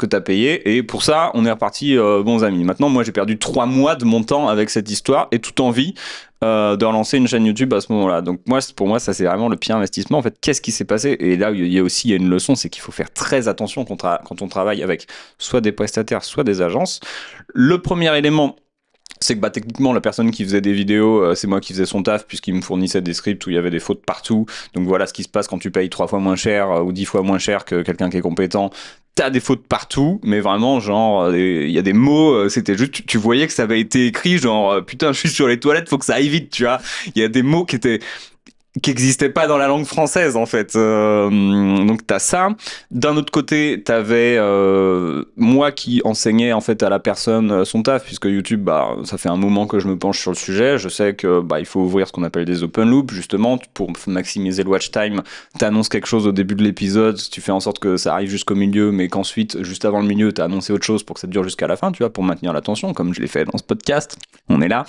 t'as payé, et pour ça, on est reparti bons amis. Maintenant, moi, j'ai perdu 3 mois de mon temps avec cette histoire, et toute envie de relancer une chaîne YouTube à ce moment-là. Donc pour moi, ça c'est vraiment le pire investissement. En fait, qu'est-ce qui s'est passé? Et là, il y a une leçon, c'est qu'il faut faire très attention quand on travaille avec soit des prestataires, soit des agences. Le premier élément, c'est que techniquement la personne qui faisait des vidéos, c'est moi qui faisais son taf, puisqu'il me fournissait des scripts où il y avait des fautes partout. Donc voilà ce qui se passe quand tu payes 3 fois moins cher ou 10 fois moins cher que quelqu'un qui est compétent. T'as des fautes partout, mais vraiment genre il y a des mots, c'était juste tu voyais que ça avait été écrit genre putain, je suis sur les toilettes, faut que ça aille vite, tu vois. Il y a des mots qui n'existait pas dans la langue française en fait. Donc t'as ça. D'un autre côté, t'avais moi qui enseignais en fait à la personne son taf, puisque YouTube, ça fait un moment que je me penche sur le sujet. Je sais que il faut ouvrir ce qu'on appelle des open loops justement pour maximiser le watch time. T'annonces quelque chose au début de l'épisode, tu fais en sorte que ça arrive jusqu'au milieu, mais qu'ensuite, juste avant le milieu, t'as annoncé autre chose pour que ça dure jusqu'à la fin, tu vois, pour maintenir l'attention, comme je l'ai fait dans ce podcast. On est là.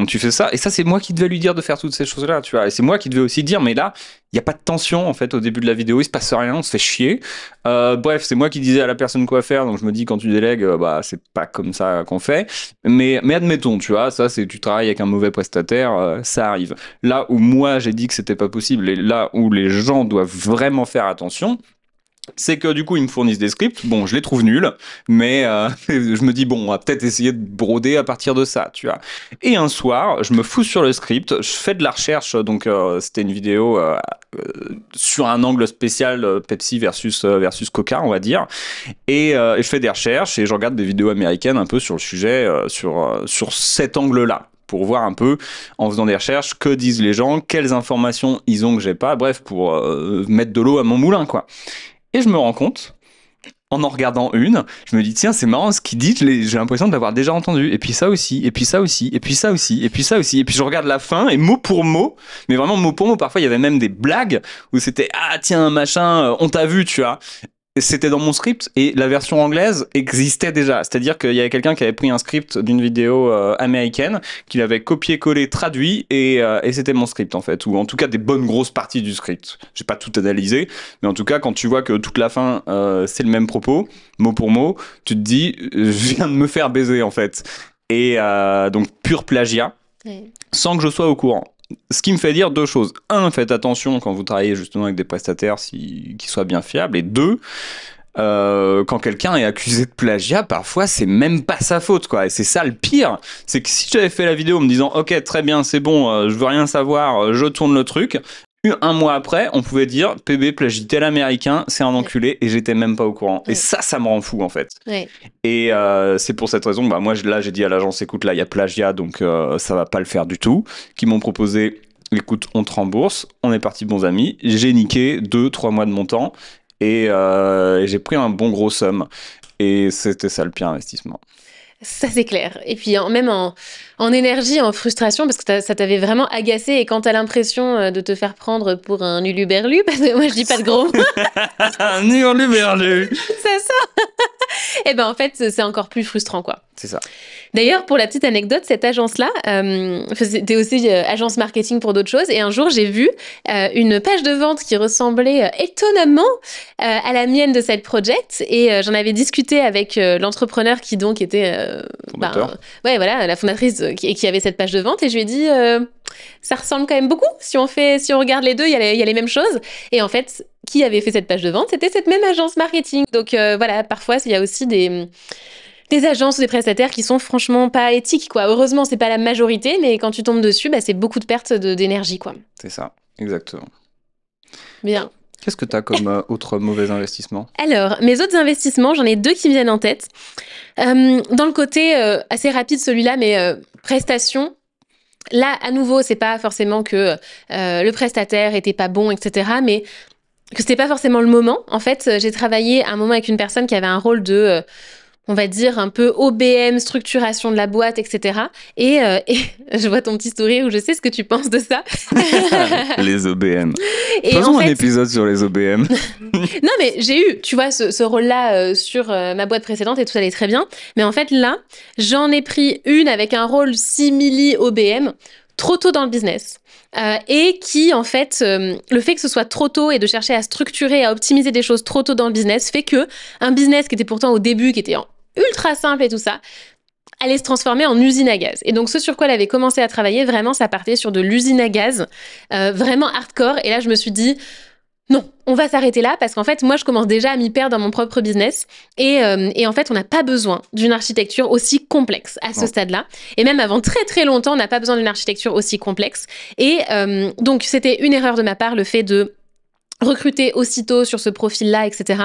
Tu fais ça, et ça c'est moi qui devais lui dire de faire toutes ces choses-là. Tu vois, et c'est moi qui devais aussi dire, mais là, il n'y a pas de tension en fait au début de la vidéo, il se passe rien, on se fait chier. Bref, c'est moi qui disais à la personne quoi faire, donc je me dis quand tu délègues, c'est pas comme ça qu'on fait. Mais admettons, tu vois, ça c'est tu travailles avec un mauvais prestataire, ça arrive. Là où moi j'ai dit que c'était pas possible, et là où les gens doivent vraiment faire attention, c'est que du coup ils me fournissent des scripts, bon je les trouve nuls, mais je me dis bon on va peut-être essayer de broder à partir de ça, tu vois. Et un soir je me fous sur le script, je fais de la recherche, donc c'était une vidéo sur un angle spécial Pepsi versus Coca on va dire, et je fais des recherches et je regarde des vidéos américaines un peu sur le sujet, sur cet angle-là, pour voir un peu, en faisant des recherches, que disent les gens, quelles informations ils ont que j'ai pas, bref, pour mettre de l'eau à mon moulin, quoi. Et je me rends compte, en regardant une, je me dis, tiens, c'est marrant ce qu'il dit, j'ai l'impression de l'avoir déjà entendu. Et puis ça aussi, et puis ça aussi, et puis ça aussi, et puis ça aussi. Et puis je regarde la fin, et mot pour mot, mais vraiment mot pour mot, parfois il y avait même des blagues où c'était, ah tiens, machin, on t'a vu, tu vois. C'était dans mon script et la version anglaise existait déjà. C'est-à-dire qu'il y avait quelqu'un qui avait pris un script d'une vidéo américaine, qu'il avait copié-collé, traduit et c'était mon script en fait. Ou en tout cas des bonnes grosses parties du script. J'ai pas tout analysé, mais en tout cas quand tu vois que toute la fin c'est le même propos, mot pour mot, tu te dis je viens de me faire baiser en fait. Et donc pur plagiat, sans que je sois au courant. Ce qui me fait dire deux choses. Un, faites attention quand vous travaillez justement avec des prestataires qui soient bien fiables. Et deux, quand quelqu'un est accusé de plagiat, parfois c'est même pas sa faute, quoi. Et c'est ça le pire. C'est que si j'avais fait la vidéo en me disant ok, très bien, c'est bon, je veux rien savoir, je tourne le truc. Un mois après, on pouvait dire PB plagie tel américain, c'est un enculé, et j'étais même pas au courant. Et ça me rend fou en fait. Et c'est pour cette raison, moi là j'ai dit à l'agence, écoute, là il y a plagiat, donc ça va pas le faire du tout. Qui m'ont proposé, écoute, on te rembourse, on est partis bons amis. J'ai niqué 2-3 mois de mon temps et j'ai pris un bon gros somme. Et c'était ça le pire investissement. Ça, c'est clair. Et puis, même en énergie, en frustration, parce que ça t'avait vraiment agacé. Et quand t'as l'impression de te faire prendre pour un uluberlu, parce que moi, je dis pas de gros mots. Un uluberlu. C'est ça. Et ben, en fait, c'est encore plus frustrant, quoi. C'est ça. D'ailleurs, pour la petite anecdote, cette agence-là, c'était aussi agence marketing pour d'autres choses. Et un jour, j'ai vu une page de vente qui ressemblait étonnamment à la mienne de Side Project. Et j'en avais discuté avec l'entrepreneur qui donc était la fondatrice qui avait cette page de vente. Et je lui ai dit, ça ressemble quand même beaucoup. Si on regarde les deux, il y a les mêmes choses. Et en fait, qui avait fait cette page de vente? C'était cette même agence marketing. Donc parfois, il y a aussi des agences ou des prestataires qui sont franchement pas éthiques, quoi. Heureusement, c'est pas la majorité, mais quand tu tombes dessus, c'est beaucoup de pertes d'énergie, quoi. C'est ça, exactement. Bien. Qu'est-ce que tu as comme autre mauvais investissement? Alors, mes autres investissements, j'en ai 2 qui me viennent en tête. Dans le côté assez rapide, celui-là, mais prestations. Là, à nouveau, c'est pas forcément que le prestataire était pas bon, etc., mais que c'était pas forcément le moment. En fait, j'ai travaillé un moment avec une personne qui avait un rôle de, on va dire, un peu OBM, structuration de la boîte, etc. Et je vois ton petit sourire où je sais ce que tu penses de ça. Les OBM. Et Faisons en un fait, épisode sur les OBM. non, mais j'ai eu, tu vois, ce rôle-là sur ma boîte précédente et tout allait très bien. Mais en fait, là, j'en ai pris une avec un rôle simili OBM trop tôt dans le business. Et qui, en fait, le fait que ce soit trop tôt et de chercher à structurer, à optimiser des choses trop tôt dans le business fait que un business qui était pourtant au début, qui était ultra simple et tout ça, allait se transformer en usine à gaz. Et donc, ce sur quoi elle avait commencé à travailler, vraiment, ça partait sur de l'usine à gaz, vraiment hardcore. Et là, je me suis dit, non, on va s'arrêter là parce qu'en fait, moi, je commence déjà à m'y perdre dans mon propre business. Et en fait, on n'a pas besoin d'une architecture aussi complexe à ce stade-là. Et même avant très, très longtemps, on n'a pas besoin d'une architecture aussi complexe. Et donc, c'était une erreur de ma part, le fait de recruter aussitôt sur ce profil-là, etc.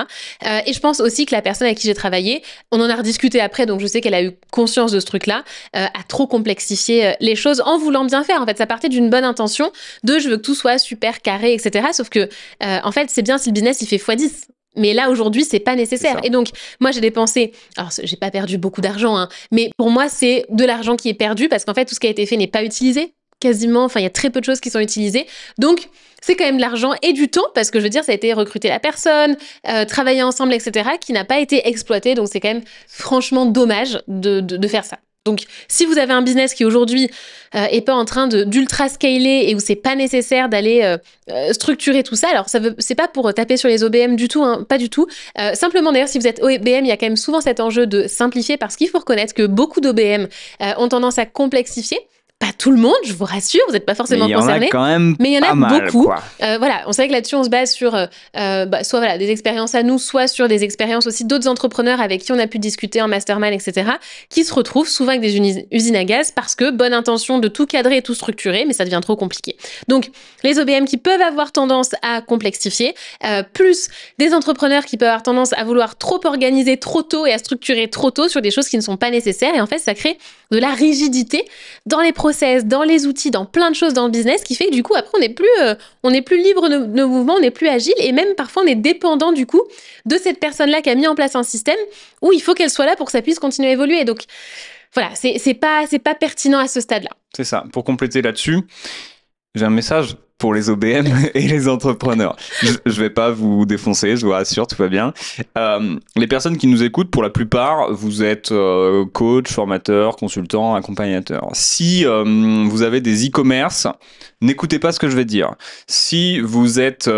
Et je pense aussi que la personne avec qui j'ai travaillé, on en a rediscuté après, donc je sais qu'elle a eu conscience de ce truc-là, a trop complexifié les choses en voulant bien faire. En fait, ça partait d'une bonne intention de je veux que tout soit super carré, etc. Sauf que, en fait, c'est bien si le business, il fait x10. Mais là, aujourd'hui, c'est pas nécessaire. Et donc, moi, j'ai dépensé... Alors, j'ai pas perdu beaucoup d'argent, hein, mais pour moi, c'est de l'argent qui est perdu parce qu'en fait, tout ce qui a été fait n'est pas utilisé. Quasiment, enfin, il y a très peu de choses qui sont utilisées. Donc, c'est quand même de l'argent et du temps, parce que je veux dire, ça a été recruter la personne, travailler ensemble, etc., qui n'a pas été exploité. Donc, c'est quand même franchement dommage de faire ça. Donc, si vous avez un business qui aujourd'hui est pas en train d'ultra scaler et où c'est pas nécessaire d'aller structurer tout ça, alors c'est pas pour taper sur les OBM du tout, hein, pas du tout. Simplement d'ailleurs, si vous êtes OBM, il y a quand même souvent cet enjeu de simplifier parce qu'il faut reconnaître que beaucoup d'OBM ont tendance à complexifier. Pas tout le monde, je vous rassure, vous n'êtes pas forcément concernés. Mais il y en a beaucoup. Voilà, on sait que là-dessus, on se base sur soit voilà, des expériences à nous, soit sur des expériences aussi d'autres entrepreneurs avec qui on a pu discuter en mastermind, etc., qui se retrouvent souvent avec des usines à gaz parce que bonne intention de tout cadrer et tout structurer, mais ça devient trop compliqué. Donc, les OBM qui peuvent avoir tendance à complexifier, plus des entrepreneurs qui peuvent avoir tendance à vouloir trop organiser trop tôt et à structurer trop tôt sur des choses qui ne sont pas nécessaires. Et en fait, ça crée de la rigidité dans les process, dans les outils, dans plein de choses dans le business, qui fait que du coup, après, on n'est plus libre de nos mouvements, on n'est plus agile, et même parfois, on est dépendant du coup de cette personne-là qui a mis en place un système où il faut qu'elle soit là pour que ça puisse continuer à évoluer. Donc, voilà, c'est pas pertinent à ce stade-là. C'est ça. Pour compléter là-dessus, j'ai un message pour les OBM et les entrepreneurs. Je vais pas vous défoncer, je vous rassure, tout va bien. Les personnes qui nous écoutent, pour la plupart, vous êtes coach, formateur, consultant, accompagnateur. Si vous avez des e-commerce, n'écoutez pas ce que je vais dire. Si vous êtes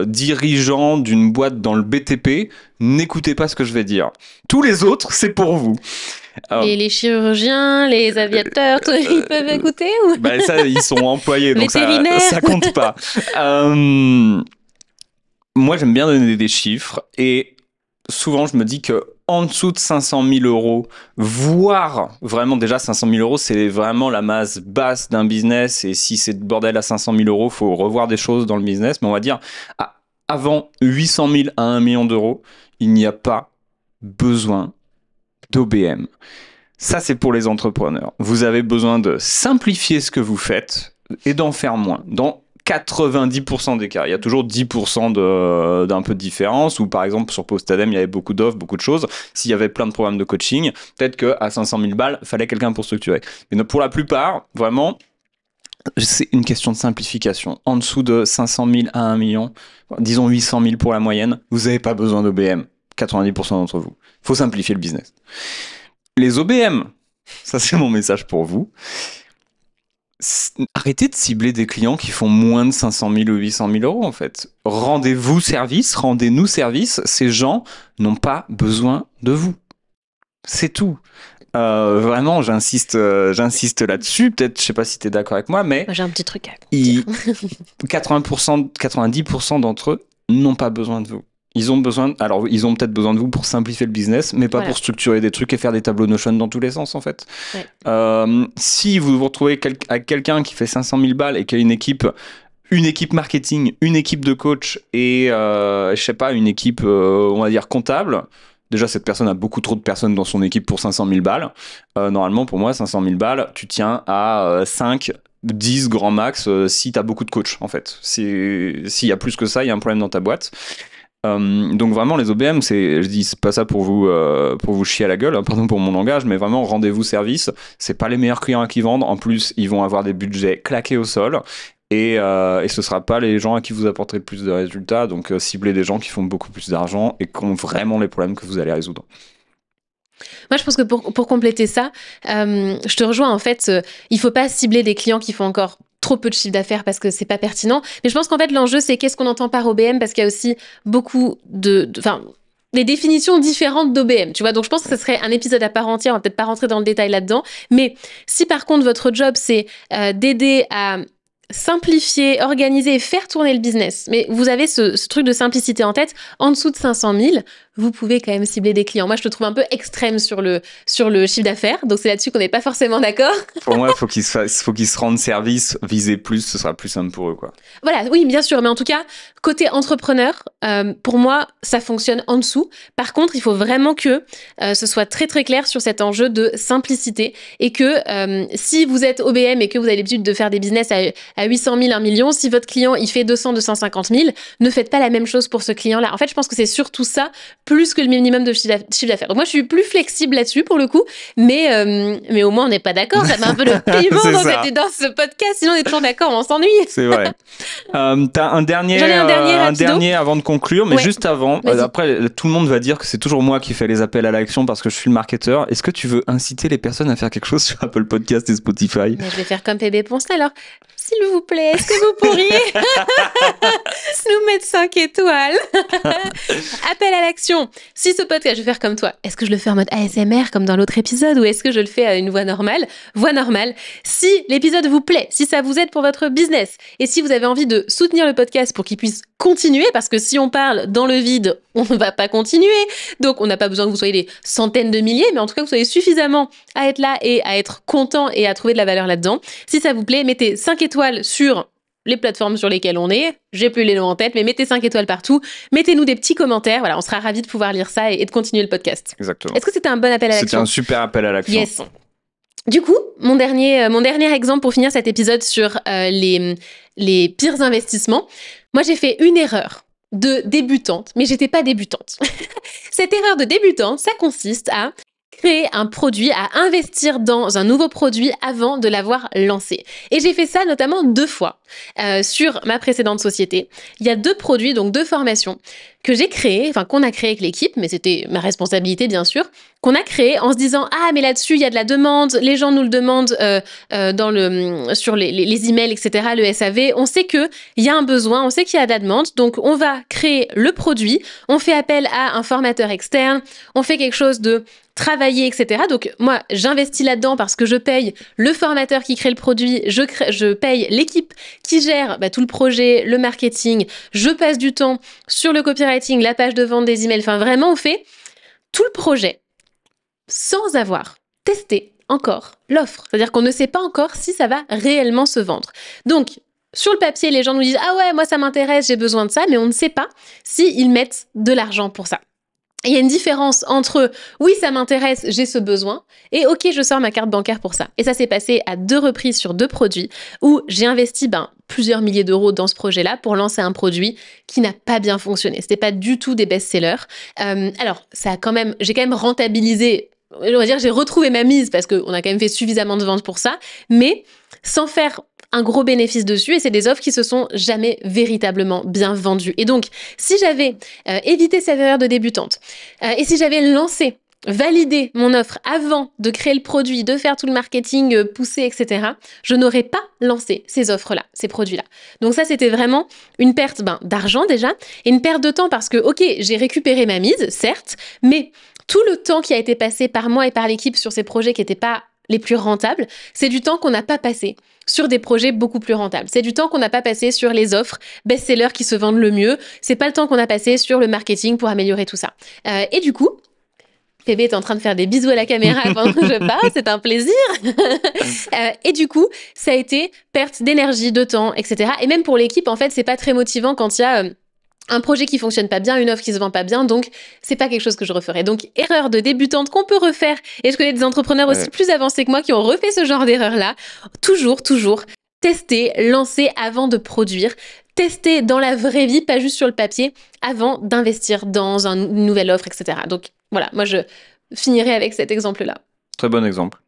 dirigeant d'une boîte dans le BTP, n'écoutez pas ce que je vais dire. Tous les autres, c'est pour vous. Et les chirurgiens, les aviateurs, ils peuvent écouter ou... Bah ça, ils sont employés, donc ça compte pas. Moi, j'aime bien donner des chiffres et souvent, je me dis que en dessous de 500 000 euros, voire vraiment déjà 500 000 euros, c'est vraiment la masse basse d'un business. Et si c'est de bordel à 500 000 euros, faut revoir des choses dans le business. Mais on va dire, avant 800 000 à 1 million d'euros, il n'y a pas besoin d'OBM. Ça, c'est pour les entrepreneurs. Vous avez besoin de simplifier ce que vous faites et d'en faire moins. Dans 90% des cas. Il y a toujours 10% d'un peu de différence, ou par exemple, sur Postadem, il y avait beaucoup d'offres, beaucoup de choses. S'il y avait plein de programmes de coaching, peut-être qu'à 500 000 balles, il fallait quelqu'un pour structurer. Mais pour la plupart, vraiment, c'est une question de simplification. En dessous de 500 000 à 1 million, disons 800 000 pour la moyenne, vous n'avez pas besoin d'OBM. 90% d'entre vous. Il faut simplifier le business. Les OBM, ça c'est mon message pour vous. Arrêtez de cibler des clients qui font moins de 500 000 ou 800 000 euros en fait. Rendez-vous service, rendez-nous service. Ces gens n'ont pas besoin de vous. C'est tout. Vraiment, j'insiste là-dessus. Peut-être, je sais pas si tu es d'accord avec moi, mais j'ai un petit truc à dire. 90% d'entre eux n'ont pas besoin de vous. Ils ont peut-être besoin de vous pour simplifier le business, mais pas pour structurer des trucs et faire des tableaux Notion dans tous les sens, en fait. Ouais. Si vous vous retrouvez avec quelqu'un qui fait 500 000 balles et qui a une équipe une équipe marketing, une équipe de coach et, je sais pas, une équipe, on va dire, comptable. Déjà, cette personne a beaucoup trop de personnes dans son équipe pour 500 000 balles. Normalement, pour moi, 500 000 balles, tu tiens à 5, 10 grand max si tu as beaucoup de coachs, en fait. S'il y a plus que ça, il y a un problème dans ta boîte. Donc vraiment, les OBM, je dis c'est pas ça pour vous chier à la gueule, hein, pardon pour mon langage, mais vraiment, rendez-vous service. C'est pas les meilleurs clients à qui vendre. En plus, ils vont avoir des budgets claqués au sol. Et ce sera pas les gens à qui vous apporterez le plus de résultats. Donc, ciblez des gens qui font beaucoup plus d'argent et qui ont vraiment les problèmes que vous allez résoudre. Moi, je pense que pour compléter ça, je te rejoins en fait. Il faut pas cibler des clients qui font encore trop peu de chiffre d'affaires parce que c'est pas pertinent. Mais je pense qu'en fait, l'enjeu, c'est qu'est-ce qu'on entend par OBM, parce qu'il y a aussi beaucoup des définitions différentes d'OBM, tu vois. Donc, je pense que ce serait un épisode à part entière. On va peut-être pas rentrer dans le détail là-dedans. Mais si par contre, votre job, c'est d'aider à simplifier, organiser et faire tourner le business, mais vous avez ce truc de simplicité en tête, en dessous de 500 000, vous pouvez quand même cibler des clients. Moi, je te trouve un peu extrême sur le chiffre d'affaires, donc c'est là-dessus qu'on n'est pas forcément d'accord. Pour moi, faut qu'ils se rendent service, viser plus, ce sera plus simple pour eux, quoi. Voilà, oui, bien sûr, mais en tout cas, côté entrepreneur, pour moi, ça fonctionne en dessous. Par contre, il faut vraiment que ce soit très très clair sur cet enjeu de simplicité et que si vous êtes OBM et que vous avez l'habitude de faire des business à 800 000, 1 million, si votre client il fait 200, 250 000, ne faites pas la même chose pour ce client-là. En fait, je pense que c'est surtout ça, plus que le minimum de chiffre d'affaires. Donc moi, je suis plus flexible là-dessus pour le coup, mais au moins on n'est pas d'accord. Ça met un peu le piment dans ce podcast, sinon on est toujours d'accord, on s'ennuie. C'est vrai. T'as un dernier avant de conclure, mais Ouais. juste avant, après tout le monde va dire que c'est toujours moi qui fais les appels à l'action parce que je suis le marketeur. Est-ce que tu veux inciter les personnes à faire quelque chose sur Apple Podcast et Spotify? Mais je vais faire comme PB Ponce alors. S'il vous plaît, est-ce que vous pourriez nous mettre 5 étoiles? Appel à l'action. Si ce podcast, je vais faire comme toi, est-ce que je le fais en mode ASMR comme dans l'autre épisode ou est-ce que je le fais à une voix normale? Voix normale. Si l'épisode vous plaît, si ça vous aide pour votre business et si vous avez envie de soutenir le podcast pour qu'il puisse continuer, parce que si on parle dans le vide, on ne va pas continuer. Donc, on n'a pas besoin que vous soyez des centaines de milliers, mais en tout cas, que vous soyez suffisamment à être là et à être content et à trouver de la valeur là-dedans. Si ça vous plaît, mettez 5 étoiles sur les plateformes sur lesquelles on est. J'ai plus les noms en tête, mais mettez 5 étoiles partout. Mettez-nous des petits commentaires. Voilà, on sera ravis de pouvoir lire ça et de continuer le podcast. Exactement. Est-ce que c'était un bon appel à l'action? C'était un super appel à l'action. Yes. Du coup, mon dernier exemple pour finir cet épisode sur les pires investissements. Moi, j'ai fait une erreur de débutante, mais j'étais pas débutante. Cette erreur de débutante, ça consiste à créer un produit, à investir dans un nouveau produit avant de l'avoir lancé. Et j'ai fait ça notamment 2 fois sur ma précédente société. Il y a 2 produits, donc 2 formations que j'ai créées, enfin qu'on a créées avec l'équipe, mais c'était ma responsabilité bien sûr, qu'on a créé en se disant « Ah, mais là-dessus, il y a de la demande, les gens nous le demandent sur les emails, etc., le SAV. On sait qu'il y a un besoin, on sait qu'il y a de la demande, donc on va créer le produit, on fait appel à un formateur externe, on fait quelque chose de travailler, etc. Donc moi, j'investis là-dedans parce que je paye le formateur qui crée le produit, je paye l'équipe qui gère tout le projet, le marketing, je passe du temps sur le copywriting, la page de vente des emails, enfin vraiment on fait tout le projet sans avoir testé encore l'offre. C'est-à-dire qu'on ne sait pas encore si ça va réellement se vendre. Donc, sur le papier, les gens nous disent « Ah ouais, moi ça m'intéresse, j'ai besoin de ça », mais on ne sait pas s'ils mettent de l'argent pour ça. Il y a une différence entre « Oui, ça m'intéresse, j'ai ce besoin » et « Ok, je sors ma carte bancaire pour ça ». Et ça s'est passé à 2 reprises sur 2 produits où j'ai investi plusieurs milliers d'euros dans ce projet-là pour lancer un produit qui n'a pas bien fonctionné. C'était pas du tout des best-sellers. Alors, j'ai quand même rentabilisé. On va dire, j'ai retrouvé ma mise parce qu'on a quand même fait suffisamment de ventes pour ça, mais sans faire un gros bénéfice dessus, et c'est des offres qui se sont jamais véritablement bien vendues. Et donc, si j'avais évité cette erreur de débutante, et si j'avais validé mon offre avant de créer le produit, de faire tout le marketing poussé, etc., je n'aurais pas lancé ces offres-là, ces produits-là. Donc ça, c'était vraiment une perte d'argent déjà, et une perte de temps parce que, ok, j'ai récupéré ma mise, certes, mais tout le temps qui a été passé par moi et par l'équipe sur ces projets qui n'étaient pas les plus rentables, c'est du temps qu'on n'a pas passé sur des projets beaucoup plus rentables. C'est du temps qu'on n'a pas passé sur les offres best-sellers qui se vendent le mieux. C'est pas le temps qu'on a passé sur le marketing pour améliorer tout ça. Et du coup, PB est en train de faire des bisous à la caméra pendant que je parle, c'est un plaisir. Et du coup, ça a été perte d'énergie, de temps, etc. Et même pour l'équipe, en fait, c'est pas très motivant quand il y a un projet qui fonctionne pas bien, une offre qui se vend pas bien, donc c'est pas quelque chose que je referais. Donc erreur de débutante qu'on peut refaire, et je connais des entrepreneurs aussi plus avancés que moi qui ont refait ce genre d'erreur-là. Toujours, tester, lancer avant de produire, tester dans la vraie vie, pas juste sur le papier, avant d'investir dans une nouvelle offre, etc. Donc voilà, moi je finirai avec cet exemple-là. Très bon exemple.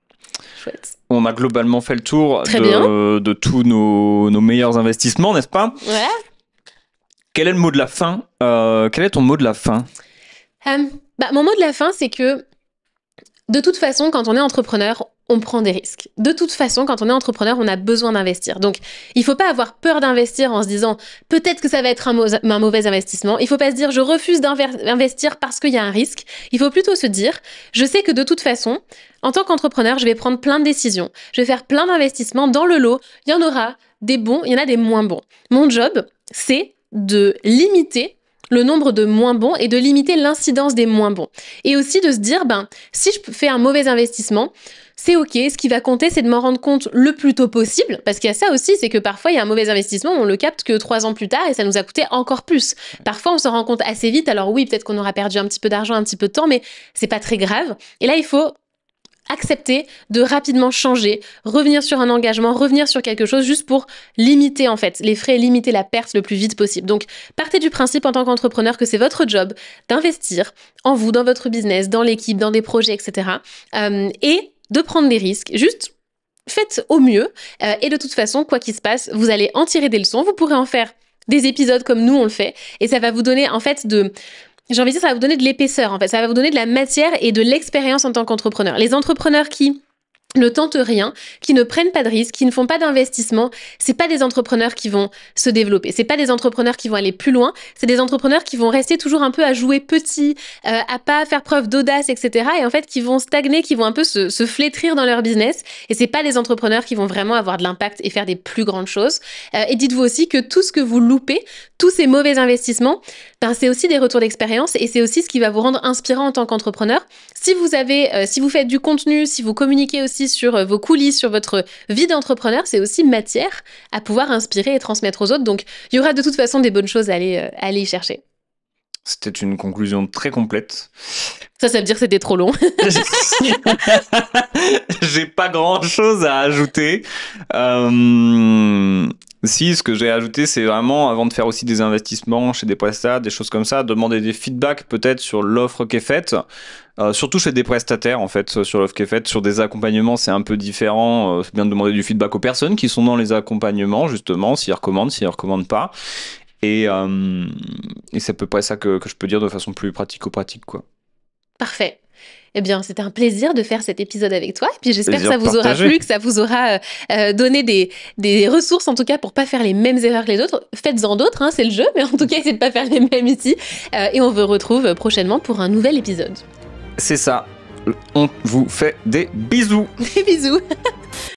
Chouette. On a globalement fait le tour de tous nos meilleurs investissements, n'est-ce pas ? Voilà. Quel est le mot de la fin ? Quel est ton mot de la fin ? Mon mot de la fin, c'est que de toute façon, quand on est entrepreneur, on prend des risques. De toute façon, quand on est entrepreneur, on a besoin d'investir. Donc, il ne faut pas avoir peur d'investir en se disant peut-être que ça va être un mauvais investissement. Il ne faut pas se dire je refuse d'investir parce qu'il y a un risque. Il faut plutôt se dire je sais que de toute façon, en tant qu'entrepreneur, je vais prendre plein de décisions. Je vais faire plein d'investissements dans le lot. Il y en aura des bons, il y en a des moins bons. Mon job, c'est de limiter le nombre de moins bons et de limiter l'incidence des moins bons. Et aussi de se dire, si je fais un mauvais investissement, c'est ok, ce qui va compter, c'est de m'en rendre compte le plus tôt possible, parce qu'il y a ça aussi, c'est que parfois, il y a un mauvais investissement, on le capte que 3 ans plus tard, et ça nous a coûté encore plus. Parfois, on s'en rend compte assez vite, alors oui, peut-être qu'on aura perdu un petit peu d'argent, un petit peu de temps, mais c'est pas très grave. Et là, il faut accepter de rapidement changer, revenir sur un engagement, revenir sur quelque chose juste pour limiter en fait les frais, limiter la perte le plus vite possible. Donc partez du principe en tant qu'entrepreneur que c'est votre job d'investir en vous, dans votre business, dans l'équipe, dans des projets, etc. Et de prendre des risques. Juste faites au mieux et de toute façon, quoi qu'il se passe, vous allez en tirer des leçons. Vous pourrez en faire des épisodes comme nous on le fait et ça va vous donner en fait j'ai envie de dire, ça va vous donner de l'épaisseur, en fait. Ça va vous donner de la matière et de l'expérience en tant qu'entrepreneur. Les entrepreneurs qui ne tentent rien, qui ne prennent pas de risques, qui ne font pas d'investissement, c'est pas des entrepreneurs qui vont se développer. C'est pas des entrepreneurs qui vont aller plus loin. C'est des entrepreneurs qui vont rester toujours un peu à jouer petit, à pas faire preuve d'audace, etc. Et en fait, qui vont stagner, qui vont un peu se flétrir dans leur business. Et c'est pas des entrepreneurs qui vont vraiment avoir de l'impact et faire des plus grandes choses. Et dites-vous aussi que tout ce que vous loupez, tous ces mauvais investissements, c'est aussi des retours d'expérience et c'est aussi ce qui va vous rendre inspirant en tant qu'entrepreneur. Si vous faites du contenu, si vous communiquez aussi sur vos coulisses, sur votre vie d'entrepreneur, c'est aussi matière à pouvoir inspirer et transmettre aux autres. Donc, il y aura de toute façon des bonnes choses à aller y chercher. C'était une conclusion très complète. Ça veut dire que c'était trop long. J'ai pas grand-chose à ajouter. Si, ce que j'ai ajouté, c'est vraiment, avant de faire aussi des investissements chez des prestataires, des choses comme ça, demander des feedbacks peut-être sur l'offre qui est faite. Surtout chez des prestataires, en fait, sur l'offre qui est faite. Sur des accompagnements, c'est un peu différent. C'est bien de demander du feedback aux personnes qui sont dans les accompagnements, justement, s'ils recommandent pas. Et c'est à peu près ça que je peux dire de façon plus pratico-pratique, quoi. Parfait. Eh bien, c'était un plaisir de faire cet épisode avec toi. Et puis, j'espère Plaisir que ça vous aura plu, que ça vous aura donné des ressources, en tout cas, pour pas faire les mêmes erreurs que les autres. Faites-en d'autres, hein, c'est le jeu, mais en tout cas, essayez de pas faire les mêmes ici. Et on vous retrouve prochainement pour un nouvel épisode. C'est ça. On vous fait des bisous. Des bisous.